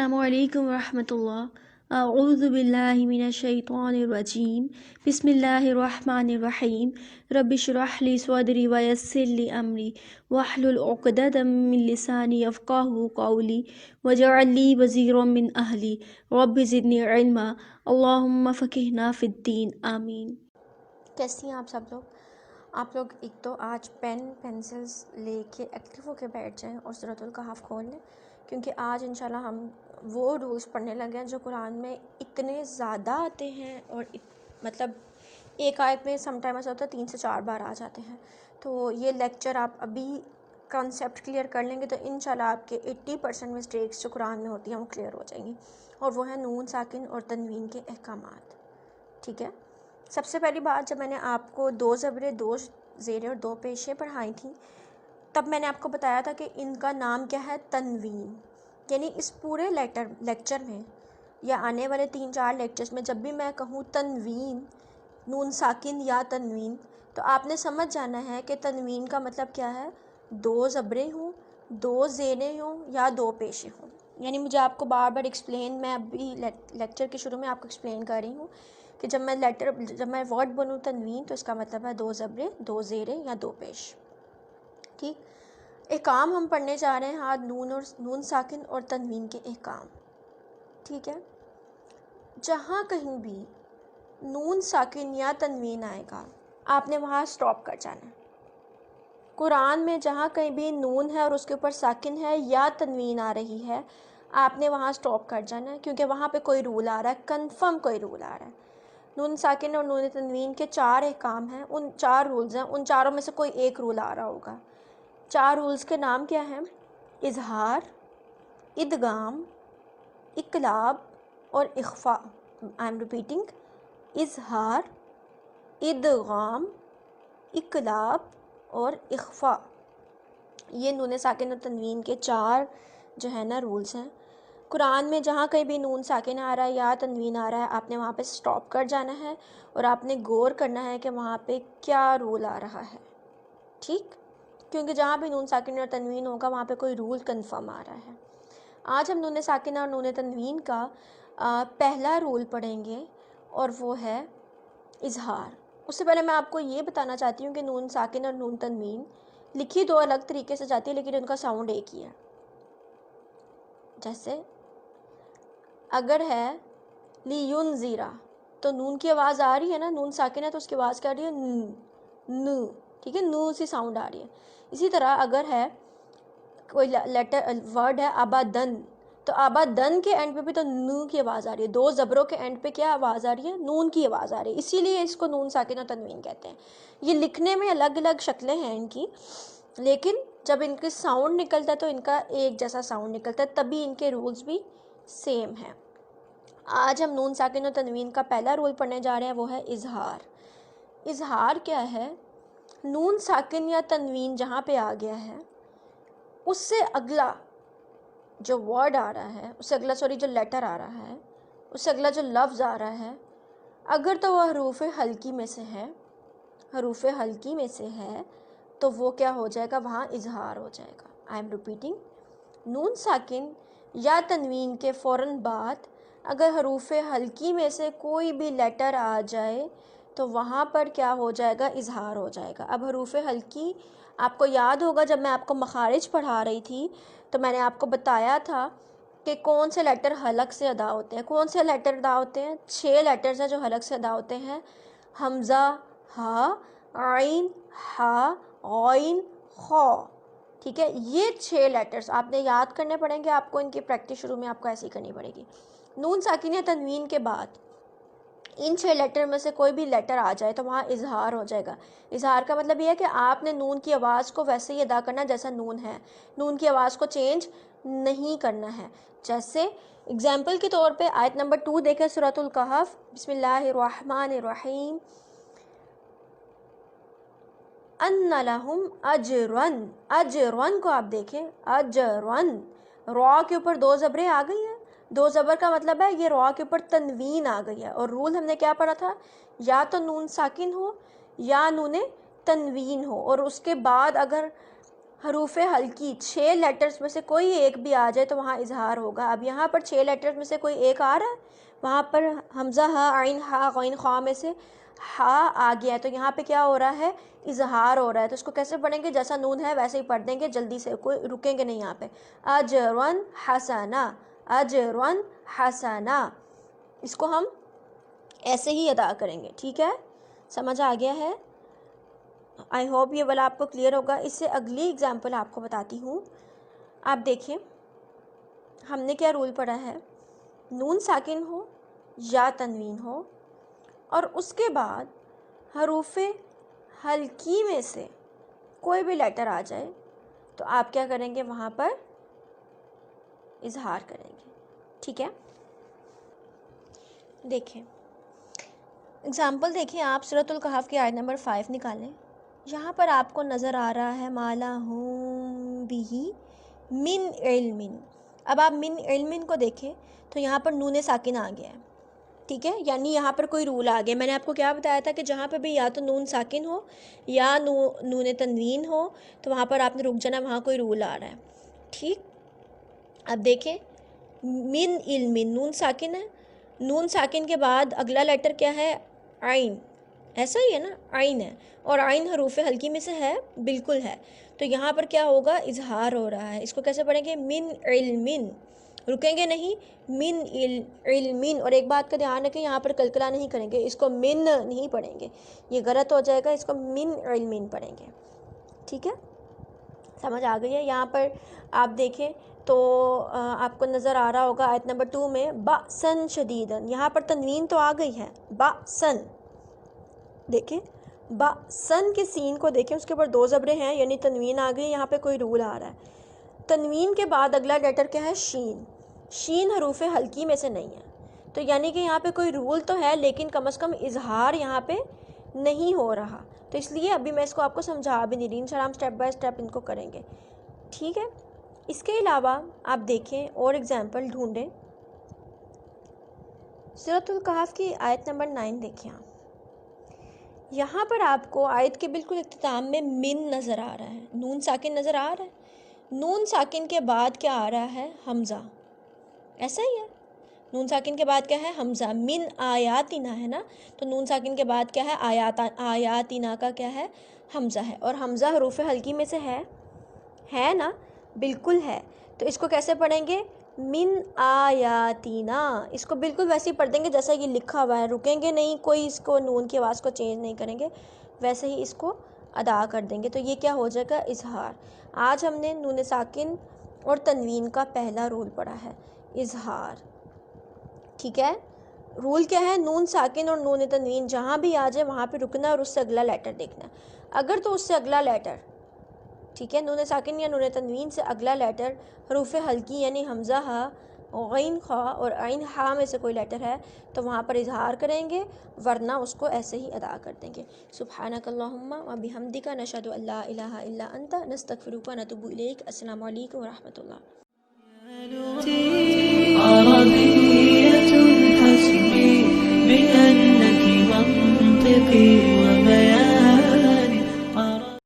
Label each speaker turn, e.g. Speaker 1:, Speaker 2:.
Speaker 1: अस्सलामु अलैकुम वरहमतुल्लाह। अऊज़ु बिल्लाहि मिनश शैतानिर रजीम। बिस्मिल्लाहिर रहमानिर रहीम। रब्बि श्रह ली सदरी व यस्सिर ली अमरी वहलुल उक़दतम मिन लिसानी यफ़क़हू क़ौली वजअल ली वज़ीरम मिन अहली रब्बि ज़िदनी इल्मा अल्लाहुम्मा फ़क़िहना फ़िद्दीन आमीन।
Speaker 2: कैसी हैं आप सब लोग? आप लोग एक तो आज पेन पेंसिल्स लेके एक्टिव होके बैठ जाएं और सूरतुल कहफ खोल लें, क्योंकि आज इंशाल्लाह हम वो रूल्स पढ़ने लगे हैं जो कुरान में इतने ज़्यादा आते हैं और मतलब एक आयत में समटाइम ऐसा होता है 3 से 4 बार आ जाते हैं। तो ये लेक्चर आप अभी कॉन्सेप्ट क्लियर कर लेंगे तो इंशाल्लाह आपके 80% मिस्टेक्स जो कुरान में होती हैं वो क्लियर हो जाएंगी, और वो है नून साकिन और तनवीन के अहकामात। ठीक है, सबसे पहली बात, जब मैंने आपको 2 ज़बरें 2 ज़ेरें और 2 पेशें पढ़ाई थी तब मैंने आपको बताया था कि इनका नाम क्या है, तनवीन। यानी इस पूरे लेक्चर में या आने वाले 3-4 लेक्चर्स में जब भी मैं कहूँ तनवीन, नून साकिन या तनवीन, तो आपने समझ जाना है कि तनवीन का मतलब क्या है। 2 ज़बरें हों, 2 ज़ेरें हों या 2 पेशे हों। यानी मुझे आपको बार बार एक्सप्लेन, मैं अभी लेक्चर के शुरू में आपको एक्सप्लेन कर रही हूँ कि जब मैं वर्ड बनूँ तनवीन तो इसका मतलब है 2 ज़बरें 2 ज़ेरें या 2 पेश। ठीक, एहकाम हम पढ़ने जा रहे हैं आज नून साकिन और तनवीन के एहकाम। ठीक है, जहाँ कहीं भी नून साकिन या तनवीन आएगा आपने वहाँ स्टॉप कर जाना है। कुरान में जहाँ कहीं भी नून है और उसके ऊपर साकिन है या तनवीन आ रही है आपने वहाँ स्टॉप कर जाना है, क्योंकि वहाँ पे कोई रूल आ रहा है, कंफर्म कोई रूल आ रहा है। नून साकिन और नून तनवीन के 4 एहकाम हैं, उन 4 रूल्स हैं, उन चारों में से कोई एक रूल आ रहा होगा। 4 रूल्स के नाम क्या हैं? इजहार, इदगाम, इकलाब और इख्फा। आई एम रिपीटिंग, इजहार, इदगाम, इकलाब और इख्फा। ये नून साकिन और तनवीन के 4 जो है ना रूल्स हैं। कुरान में जहाँ कहीं भी नून साकिन आ रहा है या तनवीन आ रहा है आपने वहाँ पे स्टॉप कर जाना है और आपने गौर करना है कि वहाँ पे क्या रूल आ रहा है। ठीक, क्योंकि जहाँ भी नून साकिन और तनवीन होगा वहाँ पे कोई रूल कंफर्म आ रहा है। आज हम नून साकिन और नून तनवीन का पहला रूल पढ़ेंगे और वो है इजहार। उससे पहले मैं आपको ये बताना चाहती हूँ कि नून साकिन और नून तनवीन लिखी 2 अलग तरीके से जाती है लेकिन उनका साउंड एक ही है। जैसे अगर है लियुन ज़ीरा तो नून की आवाज़ आ रही है ना, नून साकिन है तो उसकी आवाज़ क्या आ रही है, नू। ठीक है, नू सी साउंड आ रही है। इसी तरह अगर है कोई लेटर वर्ड है आबादन, तो आबादन के एंड पे भी तो नू की आवाज़ आ रही है। 2 ज़बरों के एंड पे क्या आवाज़ आ रही है, नून की आवाज़ आ रही है, इसीलिए इसको नून साकिन और तनवीन कहते हैं। ये लिखने में अलग अलग शक्लें हैं इनकी, लेकिन जब इनके साउंड निकलता है तो इनका एक जैसा साउंड निकलता है, तभी इनके रूल्स भी सेम हैं। आज हम नून साकिन और तनवीन का पहला रूल पढ़ने जा रहे हैं, वो है इजहार। इजहार क्या है? नून साकिन या तनवीन जहाँ पे आ गया है उससे अगला जो वर्ड आ रहा है, उससे अगला जो लेटर आ रहा है, उससे अगला जो लफ्ज़ आ रहा है, अगर तो वह हरूफ हल्की में से है, हरूफ हल्की में से है तो वो क्या हो जाएगा, वहाँ इजहार हो जाएगा। आई एम रिपीटिंग, नून साकिन या तनवीन के फ़ौरन बाद अगर हरूफ हल्की में से कोई भी लेटर आ जाए तो वहाँ पर क्या हो जाएगा, इजहार हो जाएगा। अब हरूफ हल्की आपको याद होगा जब मैं आपको मखारिज पढ़ा रही थी तो मैंने आपको बताया था कि कौन से लेटर हलक से अदा होते हैं। कौन से लेटर अदा होते हैं? 6 लेटर्स हैं जो हलक से अदा होते हैं, हमज़ा, हा, आइन, हा, गौइन, खौ। ठीक है, ये 6 लेटर्स आपने याद करने पड़ेंगे। आपको इनकी प्रैक्टिस शुरू में आपको ऐसी करनी पड़ेगी। नून साकिन या तनवीन के बाद इन 6 लेटर में से कोई भी लेटर आ जाए तो वहाँ इजहार हो जाएगा। इजहार का मतलब ये है कि आपने नून की आवाज़ को वैसे ही अदा करना जैसा नून है, नून की आवाज़ को चेंज नहीं करना है। जैसे एग्जाम्पल के तौर पे आयत नंबर 2 देखें सूरतुल कहफ। बिस्मिल्लाहिर्रहमानिर्रहीम। अन्ना लहुम अजरन, अजरन को आप देखें, अजरन, रॉ के ऊपर 2 ज़बरें आ गई हैं। 2 ज़बर का मतलब है ये रॉ के ऊपर तनवीन आ गई है। और रूल हमने क्या पढ़ा था, या तो नून साकिन हो या नून तनवीन हो, और उसके बाद अगर حروف ہلکی 6 لیٹرز میں سے کوئی ایک بھی آ جائے تو وہاں اظہار ہوگا. اب یہاں پر 6 لیٹرز میں سے کوئی ایک آ رہا ہے, وہاں پر حمزہ ہا عین ہا غین خا میں سے ہا آ گیا ہے, تو یہاں پہ کیا ہو رہا ہے, اظہار ہو رہا ہے. تو اس کو کیسے پڑھیں گے, جیسا نون ہے ویسے ہی پڑھ دیں گے جلدی سے, کوئی رکیں گے نہیں یہاں پہ. اجرن حسنا, اجرن حسنا, اس کو ہم ایسے ہی ادا کریں گے. ٹھیک ہے, سمجھ آ گیا ہے؟ آئی ہوپ یہ والا آپ کو کلیئر ہوگا. اس سے اگلی اگزامپل آپ کو بتاتی ہوں. آپ دیکھیں ہم نے کیا رول پڑھا ہے, نون ساکن ہو یا تنوین ہو اور اس کے بعد حروف ہلکی میں سے کوئی بھی لیٹر آ جائے تو آپ کیا کریں گے, وہاں پر اظہار کریں گے. ٹھیک ہے, دیکھیں اگزامپل دیکھیں آپ سورۃ الکہف کی آیت نمبر 5 نکالیں. یہاں پر آپ کو نظر آ رہا ہے مالا ہوں بھی من علم. اب آپ من علم کو دیکھیں تو یہاں پر نون ساکن آ گیا ہے. ٹھیک ہے, یعنی یہاں پر کوئی رول آ گیا. میں نے آپ کو کیا بتایا تھا کہ جہاں پہ بھی یا تو نون ساکن ہو یا نون تنوین ہو تو وہاں پر آپ نے رک جانا, وہاں کوئی رول آ رہا ہے. ٹھیک, اب دیکھیں من علم نون ساکن ہے, نون ساکن کے بعد اگلا لیٹر کیا ہے, عین. ایسا ہی ہے نا, عین ہے, اور عین حروف ہلکی میں سے ہے, بالکل ہے. تو یہاں پر کیا ہوگا, اظہار ہو رہا ہے. اس کو کیسے پڑھیں گے, من علم, رکیں گے نہیں, من علم. اور ایک بات کا دھیان رکھیں, یہاں پر کلکلا نہیں کریں گے, اس کو من نہیں پڑھیں گے, یہ غلط ہو جائے گا. اس کو من علم پڑھیں گے. ٹھیک ہے, سمجھ آ گئی ہے؟ یہاں پر آپ دیکھیں تو آپ کو نظر آ رہا ہوگا آیت نمبر 2 میں بأسن شدیدن, یہاں پر تنوین تو آ گئی ہے, بأسن. دیکھیں بأسن کے سین کو دیکھیں, اس کے اوپر 2 زبریں ہیں, یعنی تنوین آ گئی. یہاں پہ کوئی رول آ رہا ہے. تنوین کے بعد اگلا لیٹر کیا ہے, شین. شین حروف ہلکی میں سے نہیں ہے, تو یعنی کہ یہاں پہ کوئی رول تو ہے لیکن کم از کم اظہار یہاں پہ نہیں ہو رہا. تو اس لیے ابھی میں اس کو آپ کو سمجھا بھی نہیں رہی, انشاءاللہ ہم سٹیپ بائی سٹیپ ان کو کریں گے. ٹھیک ہے, اس کے علاوہ آپ دیکھیں اور ایگزامپل ڈھونڈیں. سورۃ الکہف کی آیت نمبر 9 دیکھیں آپ. یہاں پر آپ کو آیت کے بالکل اختتام میں من نظر آ رہا ہے, نون ساکن نظر آ رہا ہے. نون ساکن کے بعد کیا آ رہا ہے, حمزہ. ایسا ہی ہے, نون ساکن کے بعد کیا ہے, حمزہ. من آیاتنا ہے نا, تو نون ساکن کے بعد کیا ہے, آیاتنا کا کیا ہے, حمزہ ہے. اور حمزہ حروف ہلکی میں سے ہے نا, بالکل ہے. تو اس کو کیسے پڑھیں گے, من آیاتنا. اس کو بالکل ویسے ہی پڑھ دیں گے جیسا یہ لکھا ہوا ہے, رکیں گے نہیں, کوئی اس کو نون کی آواز کو چینج نہیں کریں گے, ویسے ہی اس کو ادا کر دیں گے. تو یہ کیا ہو جائے گا, اظہار. آج ہم نے نون ساکن اور تنوین کا پہلا رول پڑھا ہے, اظہار. ٹھیک ہے, رول کیا ہے, نون ساکن اور نون تنوین جہاں بھی آ جائے وہاں پہ رکنا اور اس سے اگلا لیٹر دیکھنا. اگر تو اس سے اگلا لیٹر, ٹھیک ہے, نون ساکن یا نون تنوین سے اگلا لیٹر حروف ہلکی یعنی حمزہ ہا, غین خا اور عین ہا میں سے کوئی لیٹر ہے تو وہاں پر اظہار کریں گے, ورنہ اس کو ایسے ہی ادا کر دیں گے. سبحانک اللہم و بحمدک نشہد ان لا الہ الا انت نستغفرک و نتوب الیک. السلام علیکم و رحمۃ اللہ.
Speaker 3: عربية حسبي بأنك منطقي